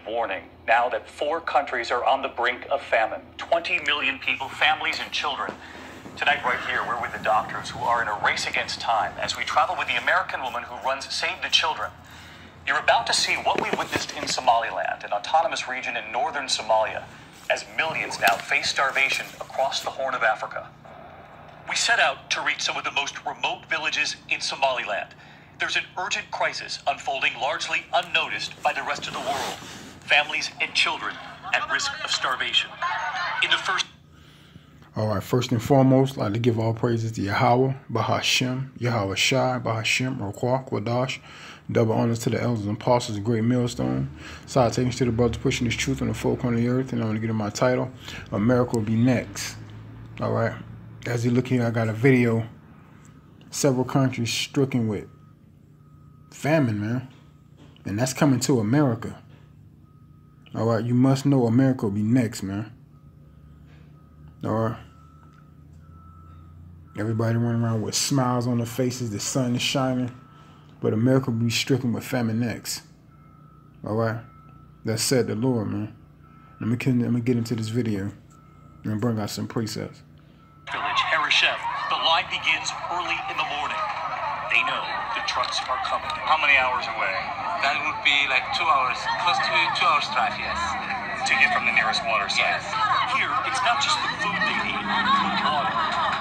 Warning now that 4 countries are on the brink of famine. 20 million people, families and children. Tonight right here, we're with the doctors who are in a race against time as we travel with the American woman who runs Save the Children. You're about to see what we witnessed in Somaliland, an autonomous region in northern Somalia, as millions now face starvation across the Horn of Africa. We set out to reach some of the most remote villages in Somaliland. There's an urgent crisis unfolding largely unnoticed by the rest of the world. Families and children at risk of starvation. All right, first and foremost, I'd like to give all praises to Yahweh, Bahashem, Yahweh Shah, Bahashem, Raquah, Quadash. Double honors to the elders and apostles, a great millstone. Salutations to the brothers pushing this truth on the folk on the earth. And I'm going to get in my title. America will be next. All right. As you look here, I got a video. Several countries stricken with famine, man. And that's coming to America. All right. You must know America will be next, man. All right. Everybody running around with smiles on their faces. The sun is shining. But America will be stricken with famine next. All right? That said the Lord, man. Let me get into this video and bring out some precepts. Village, Harishef. The line begins early in the morning. They know the trucks are coming. How many hours away? That would be like 2 hours, close to 2 hours drive, yes. To get from the nearest water site. Yes. Here, it's not just the food they need, but water.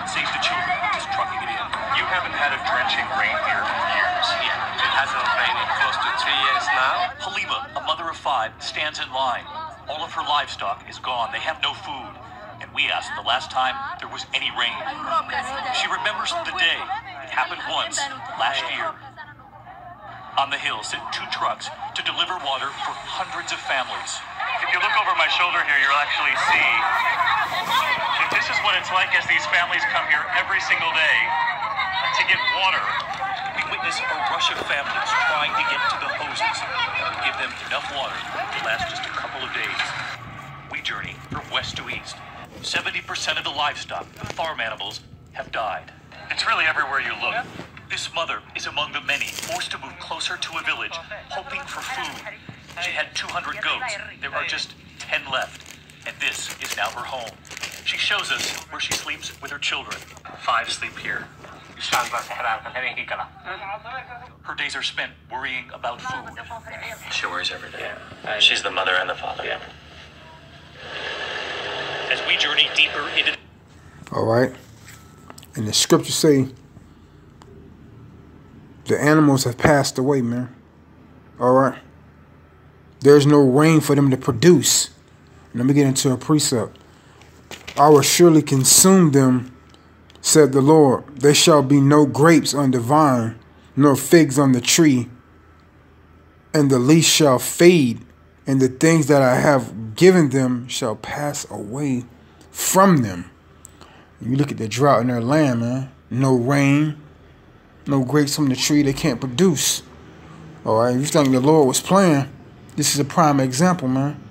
Save the Children is trucking it in. You haven't had a drenching rain here in years. Yeah, it hasn't rained in close to 3 years now. Halima, a mother of 5, stands in line. All of her livestock is gone. They have no food. And we asked the last time there was any rain. She remembers the day. It happened once, last year. On the hill sit 2 trucks to deliver water for hundreds of families. If you look over my shoulder here, you'll actually see that this is what it's like as these families come here every single day to get water. We witness a rush of families trying to get to the hoses that will give them enough water to last just a couple of days. We journey from west to east. 70% of the livestock, the farm animals, have died. It's really everywhere you look. This mother is among the many forced to move closer to a village, hoping for food. She had 200 goats. There are just 10 left, and this is now her home. She shows us where she sleeps with her children. 5 sleep here. Her days are spent worrying about food. She worries every day. She's the mother and the father. Yeah. As we journey deeper into... All right. And the scriptures say the animals have passed away, man. All right. There's no rain for them to produce. Let me get into a precept. I will surely consume them, said the Lord. There shall be no grapes on the vine, nor figs on the tree, and the leaf shall fade, and the things that I have given them shall pass away from them. You look at the drought in their land, man. No rain, no grapes from the tree. They can't produce. All right, if you think the Lord was playing, this is a prime example, man.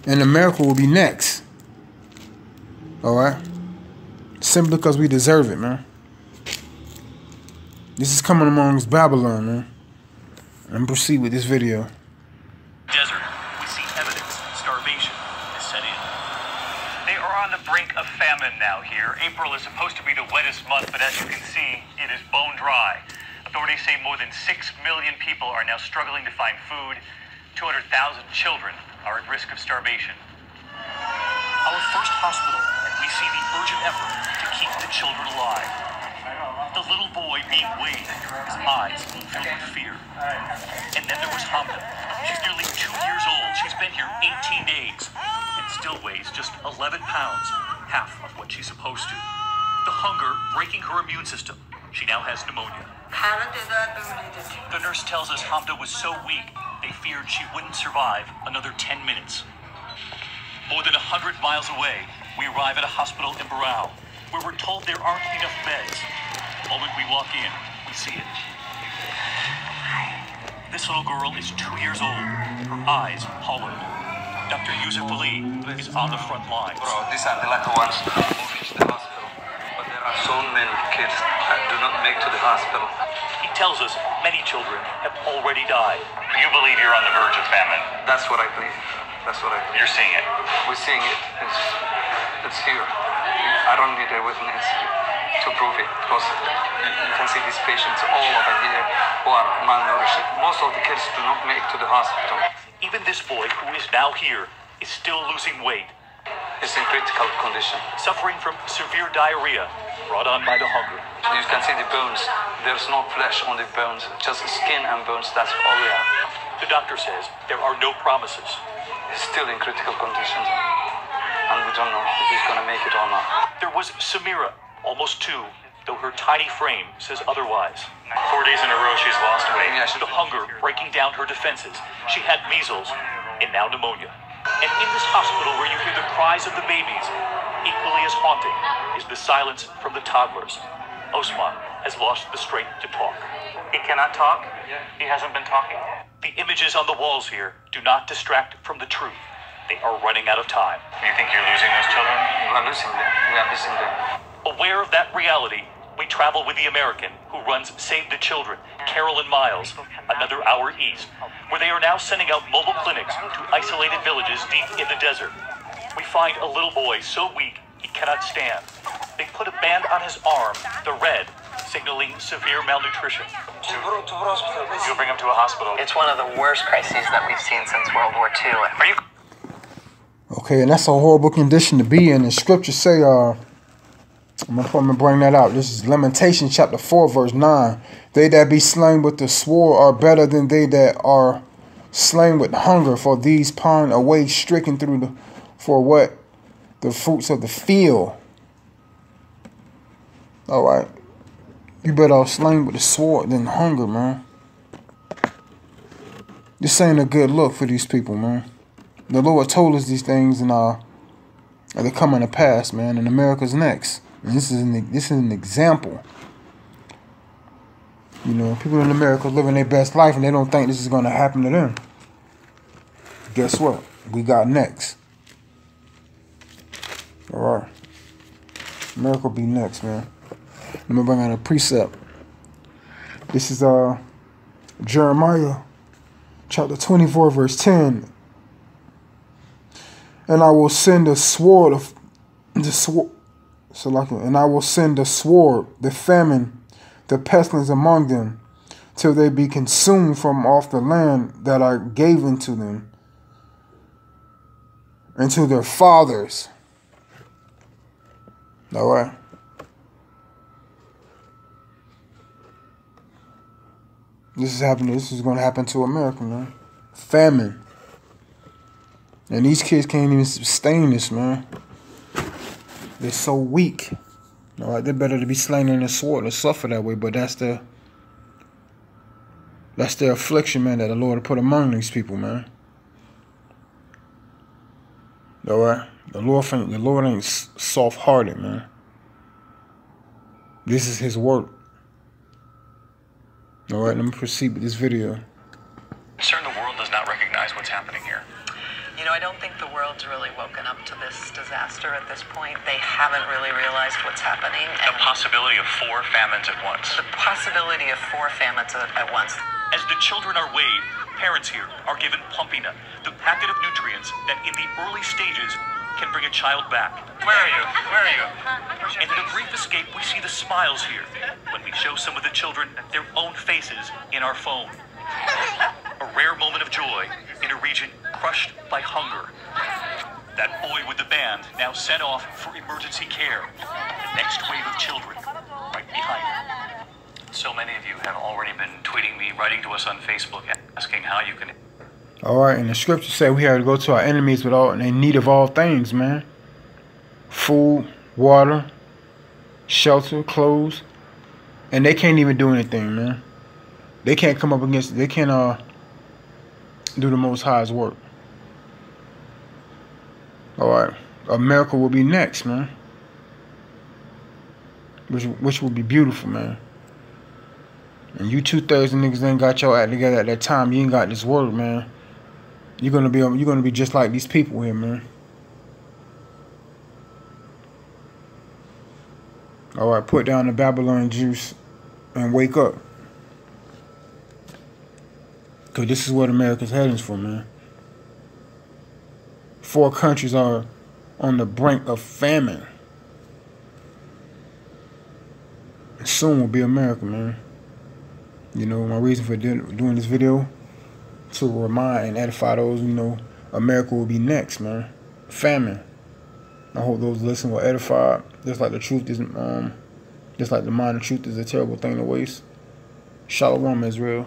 And America will be next. All right? Simply because we deserve it, man. This is coming amongst Babylon, man. And proceed with this video. Desert, we see evidence starvation has set in. They are on the brink of famine now here. April is supposed to be the wettest month, but as you can see, it is bone dry. Authorities say more than 6 million people are now struggling to find food. 200,000 children are at risk of starvation. Our first hospital, and we see the urgent effort to keep the children alive. The little boy being weighed, his eyes filled with fear. And then there was Hamda. She's nearly 2 years old. She's been here 18 days and still weighs just 11 pounds, half of what she's supposed to. The hunger breaking her immune system. She now has pneumonia. The nurse tells us Hamda was so weak, they feared she wouldn't survive another 10 minutes. More than 100 miles away, we arrive at a hospital in Barao, where we're told there aren't enough beds. The moment we walk in, we see it. This little girl is 2 years old, her eyes hollow. Dr. Yusuf Ali is on the front lines. Bro, these are the little ones that move to the hospital. But there are so many kids that do not make to the hospital. He tells us many children have already died. You believe you're on the verge of famine? That's what I believe. That's what I believe. You're seeing it. We're seeing it. It's here. I don't need a witness to prove it, because you can see these patients all over here who are malnourished. Most of the kids do not make it to the hospital. Even this boy, who is now here, is still losing weight, It's in critical condition. suffering from severe diarrhea brought on by the hunger. You can see the bones. There's no flesh on the bones, just skin and bones. That's all we have. The doctor says there are no promises. He's still in critical condition, and we don't know if he's going to make it or not. There was Samira, almost 2, though her tiny frame says otherwise. 4 days in a row she's lost weight. Yes. The hunger breaking down her defenses. She had measles and now pneumonia. And in this hospital where you hear the cries of the babies, equally as haunting is the silence from the toddlers. Osman has lost the strength to talk. He cannot talk? He hasn't been talking. The images on the walls here do not distract from the truth. They are running out of time. You think you're losing those children? We are losing them. We are losing them. Aware of that reality, we travel with the American who runs Save the Children, Carolyn Miles, another hour east, where they are now sending out mobile clinics to isolated villages deep in the desert. We find a little boy so weak he cannot stand. They put a band on his arm, the red, signaling severe malnutrition. You'll bring him to a hospital. It's one of the worst crises that we've seen since World War II. Are you? Okay, and that's a horrible condition to be in. The scriptures say, I'm gonna bring that out. This is Lamentations chapter 4, verse 9. They that be slain with the sword are better than they that are slain with hunger, for these pine away stricken through the fruits of the field. All right, you better off slain with the sword than hunger, man. This ain't a good look for these people, man. The Lord told us these things, and they're coming to pass, man. And America's next. And this is an example. You know, people in America living their best life, and they don't think this is going to happen to them. Guess what? We got next. All right. America will be next, man. Let me bring out a precept. This is Jeremiah chapter 24, verse 10. And I will send a sword of the sword. And I will send the sword, the famine, the pestilence among them, till they be consumed from off the land that I gave unto them, and to their fathers. All right. This is happening. This is going to happen to America, man. Famine. And these kids can't even sustain this, man. They're so weak. All right, they're better to be slain in the sword and suffer that way. But that's their affliction, man, that the Lord put among these people, man. All right, the Lord ain't soft-hearted, man. This is His work. All right, let me proceed with this video. Concerned the world does not recognize what's happening here. You know, I don't think the world's really woken up to this disaster at this point. They haven't really realized what's happening. The possibility of 4 famines at once. The possibility of 4 famines at once. As the children are weighed, parents here are given Pumpina, the packet of nutrients that in the early stages can bring a child back. Where are you? Where are you? And in a brief escape, we see the smiles here when we show some of the children their own faces in our phone. A rare moment of joy in a region crushed by hunger. That boy with the band now sent off for emergency care. The next wave of children right behind him. So many of you have already been tweeting me, writing to us on Facebook, asking how you can... All right, and the scripture say we have to go to our enemies with all in need of all things, man. Food, water, shelter, clothes. And they can't even do anything, man. They can't come up against, they can't do the Most High's work. All right, America will be next, man. Which will be beautiful, man. And you 2/3 of niggas ain't got your act together at that time. You ain't got this word, man. You're gonna be just like these people here, man. All right, put down the Babylon juice and wake up. Because this is what America's heading for, man. 4 countries are on the brink of famine. And soon will be America, man. You know, my reason for doing this video, to remind and edify those, you know, America will be next, man. Famine. I hope those listening will edify. Just like the truth is, just like the mind of truth is a terrible thing to waste. Shalom, Israel.